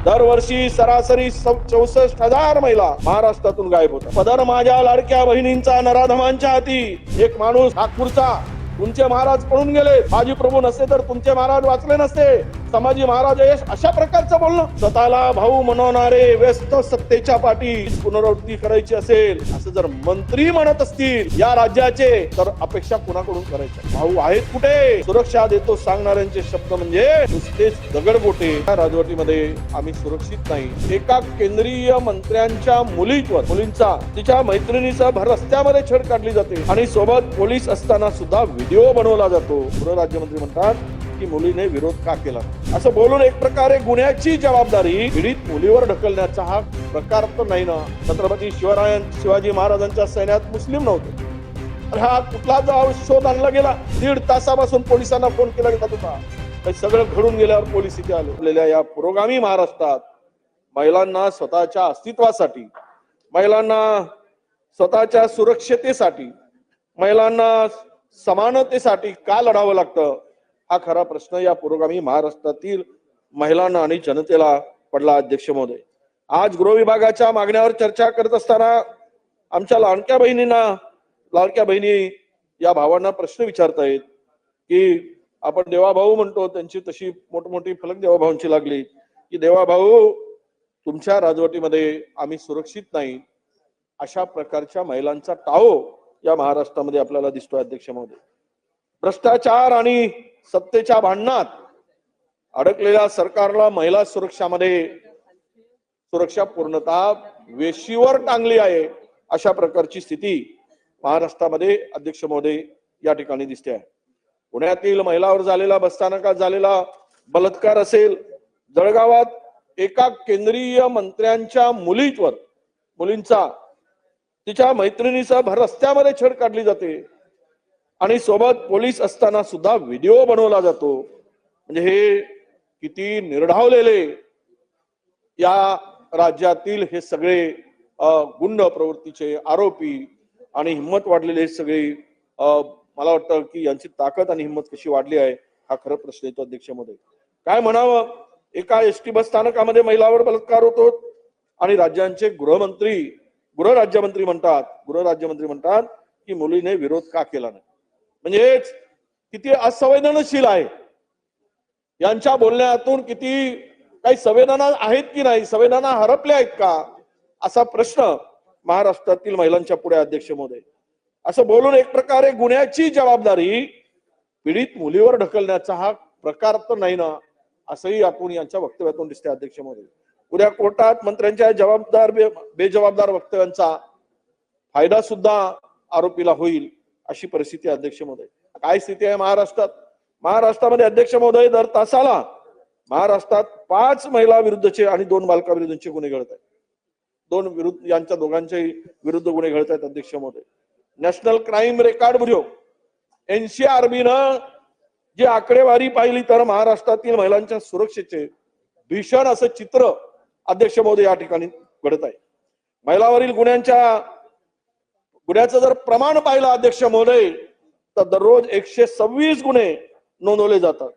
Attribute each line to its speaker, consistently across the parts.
Speaker 1: दरवर्षी सरासरी 64,000 महिला महाराष्ट्रातून गायब होतात. पदर माझ्या लाडक्या बहिणींचा नराधमांच्या हाती. एक माणूस नागपूरचा, तुमचे महाराज पळून गेले, बाजी प्रभू नसते तर तुमचे महाराज वाचले नसते, संभाजी महाराज अशा प्रकारचं बोलणं. स्वतःला भाऊ म्हणवणारे व्यस्त सत्तेच्या पाठी पुनरावृत्ती करायची असेल असं जर मंत्री म्हणत असतील या राज्याचे, तर अपेक्षा कुणाकडून करायच्या? भाऊ आहेत कुठे? सुरक्षा देतो सांगणाऱ्यांचे शब्द म्हणजे नुसतेच दगडगोटे. या राजवटीमध्ये आम्ही सुरक्षित नाही. एका केंद्रीय मंत्र्यांच्या मुलींचा तिच्या मैत्रिणीचा भर रस्त्यामध्ये छेड काढली जाते आणि सोबत पोलीस असताना सुद्धा व्हिडिओ बनवला जातो. गृहराज्यमंत्री म्हणतात की मुलीने विरोध का केला, असं बोलून एक प्रकारे गुन्ह्याची जबाबदारी पीडित मुलीवर ढकलण्याचा हा प्रकार तर नाही ना. छत्रपती शिवाजी महाराजांच्या सैन्यात मुस्लिम नव्हते. हा कुठला शोध आणला गेला? 1.5 तासापासून पोलिसांना फोन केला जात होता. सगळं घडून गेल्यावर पोलीस इथे आले. या पुरोगामी महाराष्ट्रात महिलांना स्वतःच्या अस्तित्वासाठी, महिलांना स्वतःच्या सुरक्षतेसाठी, महिलांना समानतेसाठी का लढावं लागतं, हा खरा प्रश्न या पुरोगामी महाराष्ट्रातील महिलांना आणि जनतेला पडला. अध्यक्ष महोदय, आज गृह विभागाच्या मागण्यावर चर्चा करत असताना आमच्या लाडक्या बहिणी या भावांना प्रश्न विचारतायत की आपण देवाभाऊ म्हणतो, त्यांची तशी मोठमोठी फलक देवाभाऊंची लागली की देवाभाऊ तुमच्या राजवटीमध्ये आम्ही सुरक्षित नाही. अशा प्रकारच्या महिलांचा टाओ या महाराष्ट्रामध्ये आपल्याला दिसतोय. अध्यक्ष महोदय, भ्रष्टाचार आणि सत्तेच्या भांडणात अडकलेल्या सरकारला महिला सुरक्षा पूर्णतः वेशीवर टांगली आहे. अशा प्रकारची स्थिती महाराष्ट्रामध्ये अध्यक्ष महोदय या ठिकाणी दिसते आहे. पुण्यातील महिलावर झालेला, बसस्थानकात झालेला बलात्कार असेल, जळगावात एका केंद्रीय मंत्र्यांच्या मुलींचा तिच्या मैत्रिणीचा भर रस्त्यामध्ये छेड काढली जाते आणि सोबत पोलीस असताना सुद्धा व्हिडिओ बनवला जातो. म्हणजे हे किती निर्ढावलेले या राज्यातील हे सगळे गुंड प्रवृत्तीचे आरोपी आणि हिंमत वाढलेले सगळे, मला वाटतं की यांची ताकद आणि हिंमत कशी वाढली आहे हा खरं प्रश्न येतो. अध्यक्ष महोदय, काय म्हणावं? एका एसटी बस स्थानकामध्ये महिलावर बलात्कार होतो आणि राज्यांचे गृहराज्यमंत्री म्हणतात की मुलीने विरोध का केला नाही. म्हणजे किती असंवेदनशील आहे. यांच्या बोलण्यातून किती काही संवेदना आहेत की नाही, संवेदना हरपल्या आहेत का, असा प्रश्न महाराष्ट्रातील महिलांच्या पुढे. अध्यक्ष महोदय, असं बोलून एक प्रकारे गुन्ह्याची जबाबदारी पीडित मुलीवर ढकलण्याचा हा प्रकार तर नाही ना, असंही यातून यांच्या वक्तव्यातून दिसते. अध्यक्ष महोदय, उद्या कोर्टात मंत्र्यांच्या बेजबाबदार वक्तव्यांचा फायदा सुद्धा आरोपीला होईल अशी परिस्थिती. अध्यक्ष महोदय, काय स्थिती आहे महाराष्ट्रामध्ये? अध्यक्ष महोदय, दर तासाला महाराष्ट्रात 5 महिला विरुद्धचे आणि 2 बालका विरुद्धचे गुन्हे घडत आहेत. यांच्या दोघांच्याही विरुद्ध गुन्हे घडत आहेत. अध्यक्ष महोदय, national crime record bureau NCRB न जी आकडेवारी पाहिली तर महाराष्ट्रातील महिलांच्या सुरक्षेचे भीषण असं चित्र अध्यक्ष महोदय या ठिकाणी घडत आहे. महिलावरील गुन्ह्याचं जर प्रमाण पाहिलं अध्यक्ष महोदय, तर दररोज 126 गुन्हे नोंदवले जातात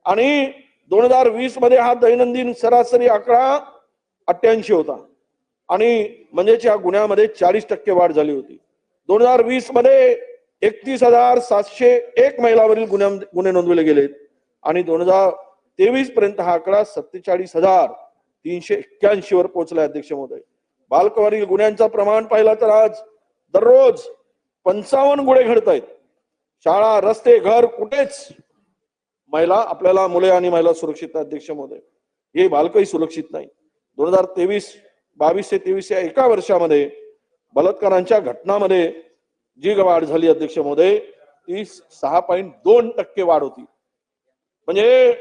Speaker 1: आणि 2020 मध्ये हा दैनंदिन सरासरी आकडा 88 होता आणि म्हणजेच या गुन्ह्यामध्ये 40% वाढ झाली होती. 2020 मध्ये 31,701 महिलावरील गुन्हे नोंदवले गेलेत आणि 2023 पर्यंत हा आकडा 47,381 वर पोहोचला. अध्यक्ष महोदय, बालकावरील गुन्ह्यांचा प्रमाण पाहिला तर आज दररोज 55 गुन्हे घडत आहेत. शाळा, रस्ते, घर, कुठेच मुले आणि महिला सुरक्षित. अध्यक्ष महोदय, हे बालकही सुरक्षित नाही. 2022 ते 23 या एका वर्षामध्ये बलात्कारांच्या घटनांमध्ये जी वाढ झाली अध्यक्ष महोदय, ती 6.2% वाढ होती. म्हणजे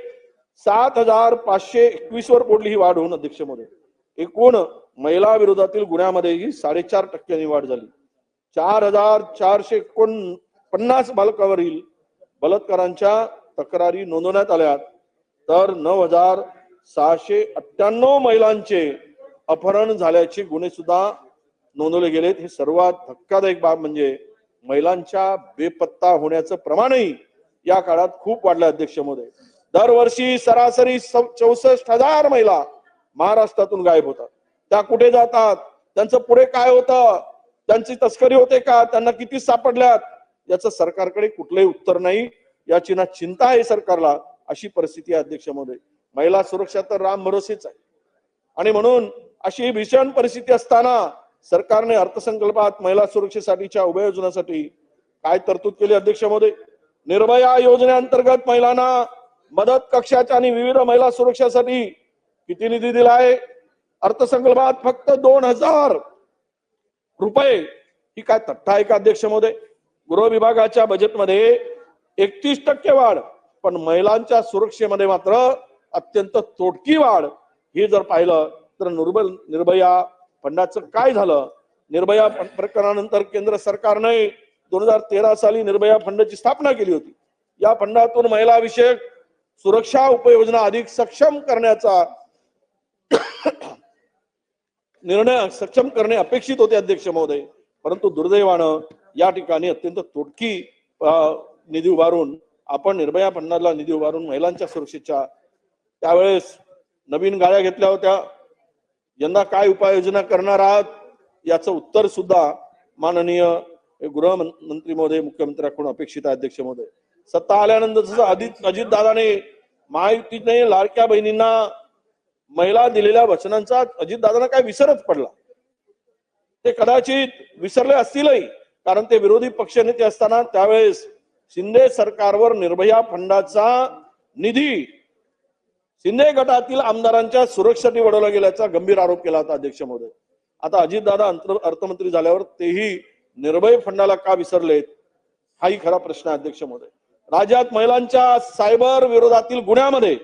Speaker 1: 7,521 वर पोडली ही वाढ होऊन अध्यक्ष महोदय एकूण महिला विरोधातील गुन्ह्यामध्ये ही 4.5% वाढ झाली. 4,449 बालकावरील बलात्कारांच्या तक्रारी नोंदवण्यात आल्या तर 9,698 महिलांचे अपहरण झाल्याचे गुन्हे सुद्धा नोंदवले गेलेत. हे सर्वात धक्कादायक बाब म्हणजे महिलांच्या बेपत्ता होण्याचं प्रमाणही या काळात खूप वाढलं. अध्यक्ष महोदय, दरवर्षी सरासरी 64,000 महिला महाराष्ट्रातून गायब होतात. त्या कुठे जातात, त्यांचं पुढे काय होतं, त्यांची तस्करी होते का, त्यांना किती सापडल्यात, याचं सरकारकडे कुठलंही उत्तर नाही. याची ना चिंता आहे सरकारला, अशी परिस्थिती आहे अध्यक्ष महोदय. महिला सुरक्षा तर राम भरोसेच आहे. आणि म्हणून अशी भीषण परिस्थिती असताना सरकारने अर्थसंकल्पात महिला सुरक्षेसाठीच्या उपाययोजनासाठी काय तरतूद केली अध्यक्ष महोदय? निर्भया योजनेअंतर्गत महिलांना मदत कक्षाच्या आणि विविध महिला सुरक्षासाठी किती निधी दिला आहे? अर्थसंकल्पात फक्त 2000 रुपये. ही काय तथ्य आहे का अध्यक्ष महोदय? गृह विभागाच्या बजेटमध्ये 31% वाढ, पण महिलांच्या सुरक्षेमध्ये मात्र अत्यंत तोडकी वाढ. हे जर पाहिलं तर निर्भया फंडाचं काय झालं? निर्भया प्रकरणानंतर केंद्र सरकारने 2013 साली निर्भया फंडाची स्थापना केली होती. या फंडातून महिला विषयक सुरक्षा उपाययोजना अधिक सक्षम करण्याचा निर्णय सक्षम करणे अपेक्षित होते अध्यक्ष महोदय. परंतु दुर्दैवानं या ठिकाणी अत्यंत तोडकी निधी उभारून आपण निर्भया फंडाला निधी उभारून महिलांच्या सुरक्षेच्या त्यावेळेस नवीन गाड्या घेतल्या होत्या. यंदा काय उपाययोजना करणार आहात याचं उत्तर सुद्धा माननीय गृहमंत्री महोदय मुख्यमंत्र्यांकडून अपेक्षित आहे अध्यक्ष महोदय. सत्ता आल्यानंतर जसं अजित दादाने महायुतीने लाडक्या बहिणींना महिला दिलेल्या वचनांचा अजित दादांना काय विसरच पडला. ते कदाचित विसरले असतीलही, कारण ते विरोधी पक्षनेते असताना त्यावेळेस शिंदे सरकारवर निर्भया फंडाचा निधी शिंदे गटातील आमदारांच्या सुरक्षेसाठी वळवला गेल्याचा गंभीर आरोप केला होता अध्यक्ष महोदय. आता अजितदादा अर्थमंत्री झाल्यावर तेही निर्भय फंडाला का विसरलेत, हाही खरा प्रश्न आहे अध्यक्ष महोदय. राज्यात महिलांच्या सायबर विरोधातील गुन्ह्यामध्ये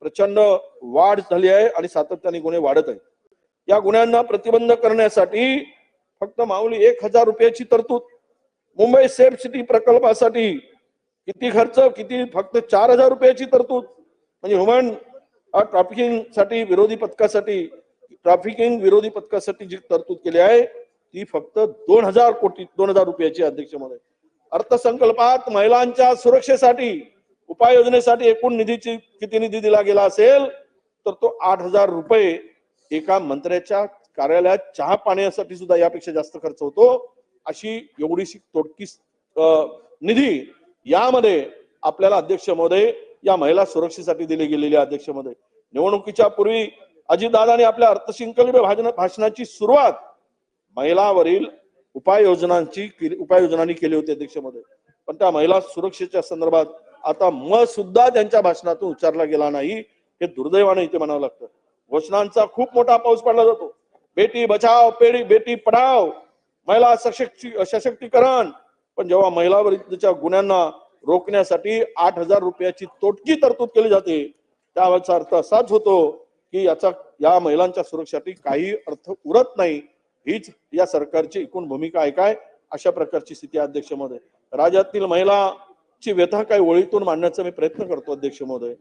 Speaker 1: प्रचंड वाढ झाली आहे आणि सातत्याने गुन्हे वाढत आहेत. या गुन्ह्यांना प्रतिबंध करण्यासाठी फक्त माऊली 1000 रुपयाची तरतूद. मुंबई सेफ सिटी प्रकल्पासाठी किती खर्च, किती? फक्त 4000 रुपयाची तरतूद. म्हणजे ह्युमन ट्रॅफिकिंग साठी विरोधी पथकासाठी जी तरतूद केली आहे ती फक्त 2000 रुपयाची अध्यक्ष महोदय. अर्थसंकल्पात महिलांच्या सुरक्षेसाठी उपाययोजनेसाठी एकूण निधीची किती निधी दिला गेला असेल तर तो 8000 रुपये. एका मंत्र्याच्या कार्यालयात चहा पाण्यासाठी सुद्धा यापेक्षा जास्त खर्च होतो. अशी एवढीशी तोडकी निधी यामध्ये आपल्याला अध्यक्ष महोदय या महिला सुरक्षेसाठी दिली गेलेली अध्यक्ष महोदय. निवडणुकीच्या पूर्वी अजितदादांनी आपल्या अर्थसंकल्प भाषणाची सुरुवात महिलावरील उपाययोजनांनी केली होती अध्यक्ष महोदय. पण त्या महिला सुरक्षेच्या संदर्भात आता सुद्धा त्यांच्या भाषणातून उच्चारला गेला नाही. हे दुर्दैवाने इथे म्हणावं लागतं. घोषणांचा खूप मोठा पाऊस पडला जातो. बेटी बचाव बेटी पढाव, महिला सशक्तीकरण. पण जेव्हा महिला विरुद्धच्या गुन्ह्यांना रोखण्यासाठी 8000 रुपयाची तोडकी तरतूद केली जाते त्याचा अर्थ असाच होतो की या महिलांच्या सुरक्षेसाठी काही अर्थ उरत नाही. हीच या सरकारची एकूण भूमिका आहे काय? अशा प्रकारची स्थिती अध्यक्ष महोदय. राज्यातील महिलाची व्यथा काही ओळीतून मांडण्याचा मी प्रयत्न करतो अध्यक्ष महोदय.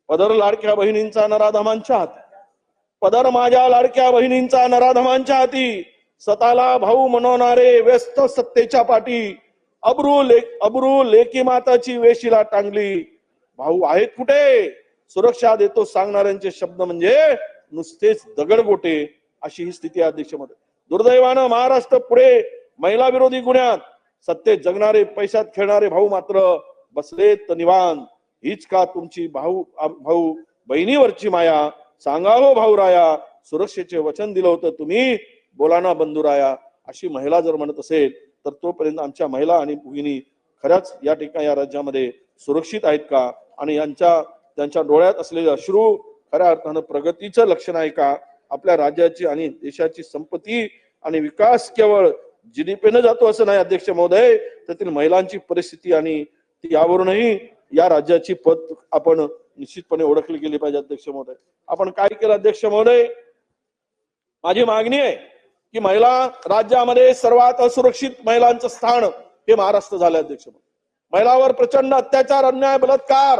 Speaker 1: पदर लाडक्या बहिणींचा नराधमांच्या हाती, पदर माझ्या लाडक्या बहिणींचा नराधमांच्या हाती, स्वतःला भाऊ म्हणवणारे व्यस्त सत्तेच्या पाठी, अब्रू लेकी माताची वेशीला टांगली, भाऊ आहेत कुठे? सुरक्षा देतो सांगणाऱ्यांचे शब्द म्हणजे नुसतेच दगडगोटे. अशी ही स्थिती आहे अध्यक्ष महोदय. दुर्दैवानं महाराष्ट्र पुढे महिला विरोधी गुन्ह्यात सत्तेत जगणारे पैशात खेळणारे भाऊ मात्र बसलेत निवांत. हीच का तुमची भाऊ बहिणीवरची माया? सांगा हो भाऊ राया, सुरक्षेचे वचन दिलं होतं तुम्ही, बोला ना बंधुराया. अशी महिला जर म्हणत असेल तर तोपर्यंत आमच्या महिला आणि भगिनी खऱ्याच या ठिकाणी या राज्यामध्ये सुरक्षित आहेत का? आणि त्यांच्या डोळ्यात असलेले अश्रू खऱ्या अर्थानं प्रगतीचं लक्षण आहे का? आपल्या राज्याची आणि देशाची संपत्ती आणि विकास केवळ जीडीपीनं जातो असं नाही अध्यक्ष महोदय. त्यातील महिलांची परिस्थिती आणि यावरूनही या राज्याची पत आपण निश्चितपणे ओळखली गेली पाहिजे अध्यक्ष महोदय. आपण काय केलं अध्यक्ष महोदय? माझी मागणी आहे की महिला राज्यामध्ये सर्वात असुरक्षित महिलांचं स्थान हे महाराष्ट्र झालं अध्यक्ष महोदय. महिलावर प्रचंड अत्याचार, अन्याय, बलात्कार,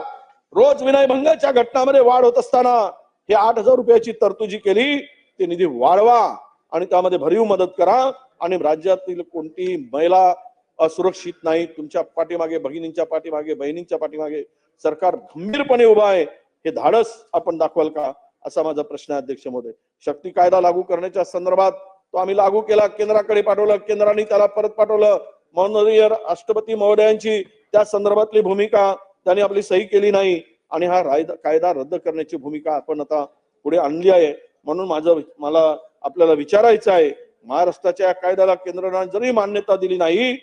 Speaker 1: रोज विनयभंगाच्या घटनांमध्ये वाढ होत असताना हे 8000 रुपयाची तरतुदी केली. ते निधी वाढवा आणि त्यामध्ये भरीव मदत करा. आणि राज्यातील कोणतीही महिला असुरक्षित नाही. तुमच्या पाठीमागे भगिनींच्या पाठीमागे, बहिणींच्या पाठीमागे सरकार गंभीरपणे उभा आहे. हे धाडस आपण दाखवाल का? असा माझा प्रश्न आहे अध्यक्ष महोदय. शक्ती कायदा लागू करण्याच्या संदर्भात तो आम्ही लागू केला, केंद्राकडे पाठवलं, केंद्राने त्याला परत पाठवलं. माननीय राष्ट्रपती महोदयांची त्या संदर्भातली भूमिका त्यांनी आपली सही केली नाही आणि हा कायदा रद्द करण्याची भूमिका आपण आता पुढे आणली आहे. म्हणून मला आपल्याला विचारायचं आहे, महाराष्ट्राच्या या कायद्याला केंद्राने जरी मान्यता दिली नाही,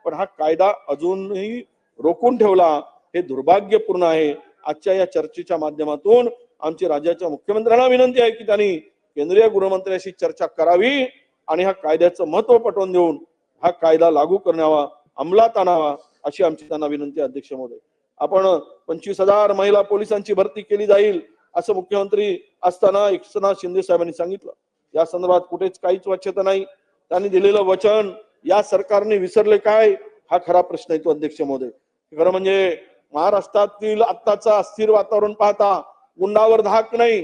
Speaker 1: पण हा कायदा अजूनही रोखून ठेवला, हे दुर्भाग्यपूर्ण आहे. आजच्या या चर्चेच्या माध्यमातून आमची राज्याच्या मुख्यमंत्र्यांना विनंती आहे की त्यांनी केंद्रीय गृहमंत्र्यांशी चर्चा करावी आणि हा कायद्याचं महत्व पटवून देऊन हा कायदा लागू करण्यावा, अंमलात आणावा, अशी आमची त्यांना विनंती आहे अध्यक्ष महोदय. आपण 25,000 महिला पोलिसांची भरती केली जाईल असं मुख्यमंत्री असताना एकनाथ शिंदे साहेबांनी सांगितलं. या संदर्भात कुठेच काहीच वाच्यता नाही. त्यांनी दिलेलं वचन या सरकारने विसरले काय, हा खरा प्रश्न येतो अध्यक्ष महोदय. खरं म्हणजे महाराष्ट्रातील आत्ताचं अस्थिर वातावरण पाहता गुंडावर धाक नाही,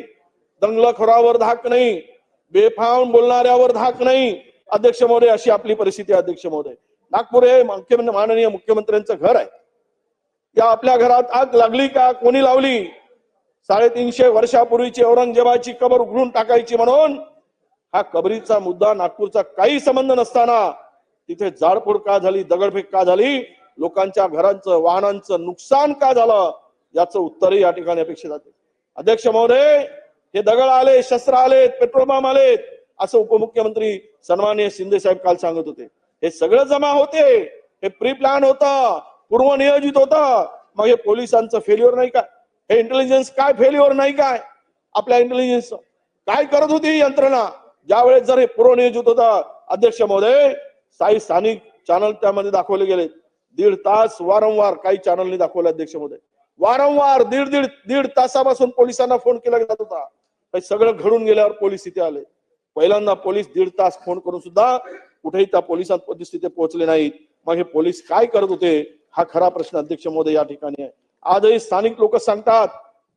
Speaker 1: दंगलखोरावर धाक नाही, बेफाम बोलणाऱ्यावर धाक नाही अध्यक्ष महोदय, अशी आपली परिस्थिती आहे अध्यक्ष महोदय. नागपूर हे माननीय मुख्यमंत्र्यांचं घर आहे. या आपल्या घरात आग लागली का, कोणी लावली? 350 वर्षापूर्वीची औरंगजेबाची कबर उघडून टाकायची म्हणून हा कबरीचा मुद्दा नागपूरचा काही संबंध नसताना तिथे जाळपोळ का झाली, दगडफेक का झाली, लोकांच्या घरांचं वाहनांचं नुकसान का झालं, याचं उत्तरही या ठिकाणी अपेक्षित आहे अध्यक्ष महोदय. हे दगड आले, शस्त्र आले, पेट्रोल बॉम्ब आले असं उपमुख्यमंत्री सन्माननीय शिंदे साहेब काल सांगत होते. हे सगळं जमा होते, हे प्री प्लॅन होतं, पूर्वनियोजित होतं. मग हे पोलिसांचं फेल्युअर नाही का? हे इंटेलिजन्स काय फेल्युअर नाही काय? आपल्या इंटेलिजन्स काय करत होती यंत्रणा ज्यावेळेस जर हे पूर्वनियोजित होतं अध्यक्ष महोदय? स्थानिक चॅनल त्यामध्ये दाखवले गेले. 1.5 तास वारंवार काही चॅनलनी दाखवलं अध्यक्ष महोदय. वारंवार दीड तासापासून पोलिसांना फोन केला जात होता. हे सगळं घडून गेल्यावर पोलीस इथे आले. पहिल्यांदा पोलीस 1.5 तास फोन करून सुद्धा कुठेही त्या पोलिसांपर्यंत तिथे पोहोचले नाहीत. मग हे पोलीस काय करत होते, हा खरा प्रश्न अध्यक्ष महोदय या ठिकाणी आहे. आजही स्थानिक लोक सांगतात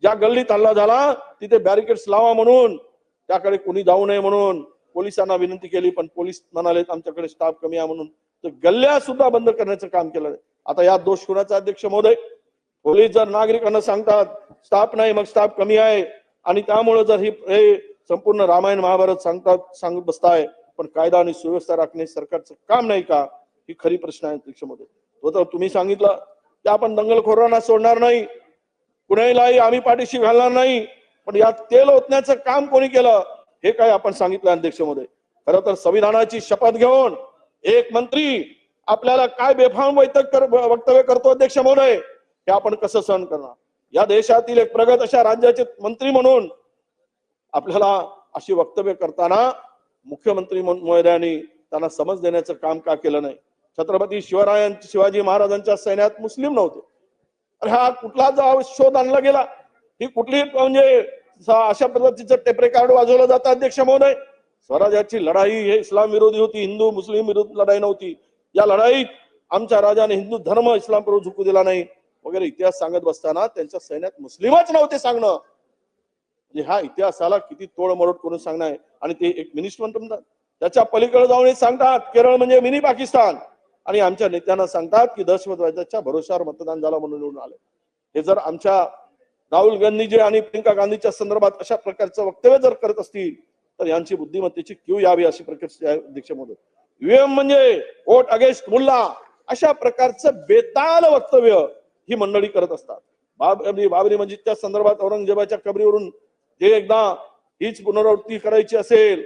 Speaker 1: ज्या गल्लीत हल्ला झाला तिथे बॅरिकेड्स लावा म्हणून, त्याकडे कोणी जाऊ नये म्हणून पोलिसांना विनंती केली, पण पोलीस म्हणाले आमच्याकडे स्टाफ कमी आहे म्हणून तर गल्ल्या सुद्धा बंद करण्याचं काम केलं. आता यात दोष कुणाचा अध्यक्ष महोदय? पोलीस जर नागरिकांना सांगतात स्टाफ नाही, मग स्टाफ कमी आहे आणि त्यामुळे जर हे संपूर्ण रामायण महाभारत सांगत बसताय, पण कायदा आणि सुव्यवस्था राखणे सरकारचं काम नाही का, ही खरी प्रश्न आहे अध्यक्ष महोदय. तो तर तुम्ही सांगितलं की आपण दंगलखोरांना सोडणार नाही, कुणालाही आम्ही पाठीशी घालणार नाही, पण यात तेल ओतण्याचं काम कोणी केलं हे काय आपण सांगितलं अध्यक्ष महोदय. खरं तर संविधानाची शपथ घेऊन एक मंत्री आपल्याला काय बेफाम वक्तव्य करतो अध्यक्ष महोदय, हे आपण कसं सहन करणार? या देशातील एक प्रगत अशा राज्याचे मंत्री म्हणून आपल्याला अशी वक्तव्य करताना मुख्यमंत्री महोदयांनी त्यांना समज देण्याचं काम का केलं नाही? छत्रपती शिवाजी महाराजांच्या सैन्यात मुस्लिम नव्हते. अरे हा कुठला शोध आणला गेला? ही कुठली म्हणजे अशा पद्धतीचं टेप रेकॉर्ड वाजवलं जातं अध्यक्ष महोदय? स्वराज्याची लढाई हे इस्लाम विरोधी होती, हिंदू मुस्लिम विरोधी लढाई नव्हती. या लढाईत आमच्या राजाने हिंदू धर्म इस्लाम विरोधी झुकू दिला नाही वगैरे इतिहास सांगत बसताना त्यांच्या सैन्यात मुस्लिमच नव्हते सांगणं, म्हणजे हा इतिहासाला किती तोडमोड करून सांगणं आहे. आणि ते एक मिनिस्टर म्हणतात, त्याच्या पलीकडे जाऊन सांगतात केरळ म्हणजे मिनी पाकिस्तान, आणि आमच्या नेत्यांना सांगतात की दहशतवादाच्या भरोशावर मतदान झालं म्हणून निवडून आले. हे जर आमच्या राहुल गांधीजी आणि प्रियंका गांधीच्या संदर्भात अशा प्रकारचं वक्तव्य जर करत असतील तर यांची बुद्धिमत्तेची क्यू यावी अशी प्रकारची अध्यक्ष महोदय. ईव्हीएम म्हणजे वोट अगेन्स्ट मुल्ला, अशा प्रकारचं बेताल वक्तव्य ही मंडळी करत असतात. बाबरी मस्जिदच्या संदर्भात औरंगजेबाच्या कबरीवरून जे एकदा हीच पुनरावृत्ती करायची असेल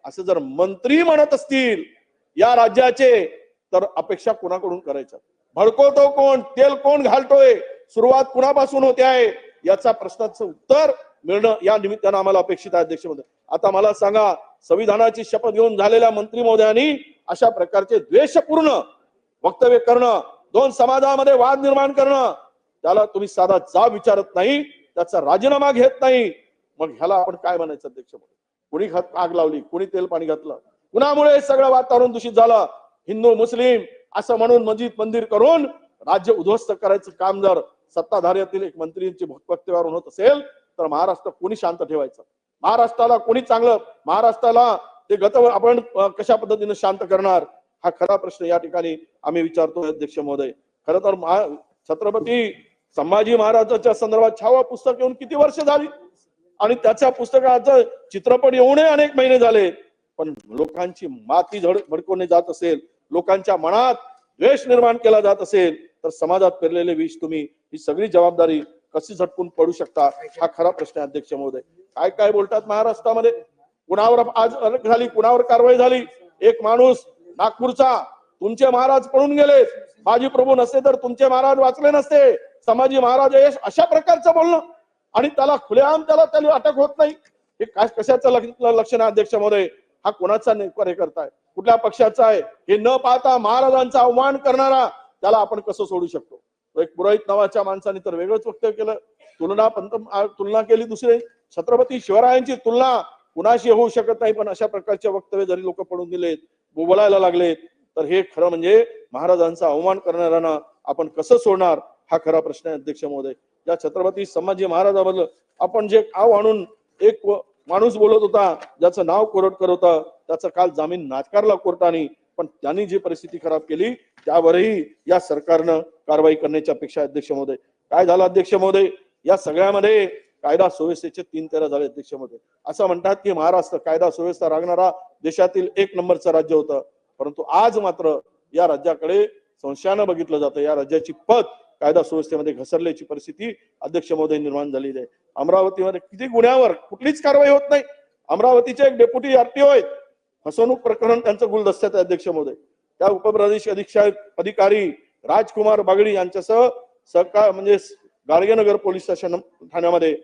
Speaker 1: असं जर मंत्री म्हणत असतील या राज्याचे, तर अपेक्षा कुणाकडून करायच्या? भडकवतो कोण, तेल कोण घालतोय, सुरुवात कुणापासून होते आहे, याचा प्रश्नाचं उत्तर मिळणं या निमित्तानं आम्हाला अपेक्षित आहे अध्यक्ष महोदय. आता मला सांगा, संविधानाची शपथ घेऊन झालेल्या मंत्री महोदयांनी अशा प्रकारचे द्वेषपूर्ण वक्तव्य करणं, दोन समाजामध्ये वाद निर्माण करणं, त्याला तुम्ही साधा जाब विचारत नाही, त्याचा राजीनामा घेत नाही, मग ह्याला आपण काय म्हणायचं अध्यक्ष महोदय? कुणी आग लावली, कुणी तेल पाणी घातलं, कुणामुळे सगळं वातावरण दूषित झालं? हिंदू मुस्लिम असं म्हणून मस्जिद मंदिर करून राज्य उद्ध्वस्त करायचं काम जर सत्ताधाऱ्यातील एक मंत्रींची वक्तव्यावरून होत असेल तर महाराष्ट्र कोणी शांत ठेवायचं? महाराष्ट्राला कोणी चांगलं, महाराष्ट्राला ते आपण कशा पद्धतीने शांत करणार? हा खरा प्रश्न या ठिकाणी आम्ही विचारतो अध्यक्ष महोदय. खरं तर छत्रपती संभाजी महाराजांच्या संदर्भात 6वं पुस्तक येऊन किती वर्ष झाली? आणि त्याच्या पुस्तकाचं चित्रपट येऊनही अनेक महिने झाले, पण लोकांची माती भडकवणे जात असेल, लोकांच्या मनात द्वेष निर्माण केला जात असेल, तर समाजात पेरलेले विष तुम्ही ही सगळी जबाबदारी कशी झटकून पडू शकता, हा खरा प्रश्न आहे अध्यक्ष महोदय. काय काय बोलतात महाराष्ट्रामध्ये, कुणावर आज अटक झाली, कुणावर कारवाई झाली. एक माणूस नागपूरचा, तुमचे महाराज पळून गेले, बाजी प्रभू नसते तर तुमचे महाराज वाचले नसते, संभाजी महाराज यश, अशा प्रकारचं बोलणं, आणि त्याला खुलेआम त्याला अटक होत नाही. हे काय कशाचं लक्षण आहे अध्यक्ष महोदय? हा कोणाचा नेतृत्व करताय, कुठल्या पक्षाचा आहे हे न पाहता महाराजांचा अवमान करणारा त्याला आपण कसं सोडू शकतो? एक पुरोहित नावाच्या माणसाने तर वेगळंच वक्तव्य केलं, तुलना केली दुसरे छत्रपती शिवरायांची तुलना कुणाशी होऊ शकत नाही, पण अशा प्रकारचे वक्तव्य जरी लोक पडून दिलेत, बोलायला लागलेत, तर हे खरं म्हणजे महाराजांचा अवमान करणाऱ्यांना आपण कसं सोडणार, हा खरा प्रश्न आहे अध्यक्ष महोदय. ज्या छत्रपती संभाजी महाराजांबद्दल आपण जे नाव आणून एक माणूस बोलत होता, ज्याचं नाव कोरटकर होतं, त्याचा काल जामीन नाकारला कोर्टाने, पण त्यांनी जी परिस्थिती खराब केली त्यावरही या सरकारनं कारवाई करण्याची अपेक्षा आहे अध्यक्ष महोदय. काय झालं अध्यक्ष महोदय, या सगळ्यामध्ये कायदा सुव्यवस्थेचे 3 तेरा झाले अध्यक्ष महोदय. असं म्हणतात की महाराष्ट्र कायदा सुव्यवस्था राखणारा देशातील 1 नंबरचं राज्य होतं, परंतु आज मात्र या राज्याकडे संशयानं बघितलं जातं. या राज्याची पत कायदा सुव्यवस्थेमध्ये घसरल्याची परिस्थिती अध्यक्ष महोदय निर्माण झालेली आहे. अमरावतीमध्ये किती गुन्ह्यावर कुठलीच कारवाई होत नाही. अमरावतीचे एक डेप्युटी आरटीओ आहेत, फसवणूक प्रकरण त्यांचं गुलदस्त्यात आहे अध्यक्ष महोदय. त्या उपप्रादेशिक अधीक्षक अधिकारी राजकुमार बागडी यांच्यासह म्हणजे गाडगेनगर पोलीस स्टेशन ठाण्यामध्ये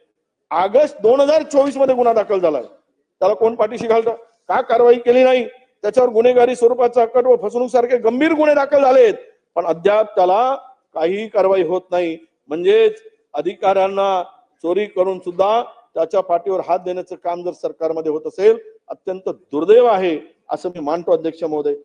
Speaker 1: ऑगस्ट 2024 मध्ये गुन्हा दाखल झालाय. त्याला कोण पाठीशी घालतं? का कारवाई केली नाही? त्याच्यावर गुन्हेगारी स्वरूपाचा अकट व फसवणूक सारखे गंभीर गुन्हे दाखल झालेत, पण अद्याप त्याला काही कारवाई होत नाही. म्हणजेच अधिकाऱ्यांना चोरी करून सुद्धा त्याच्या पाठीवर हात देण्याचं काम जर सरकारमध्ये होत असेल, अत्यंत दुर्दैव आहे असं मी मानतो अध्यक्ष महोदय.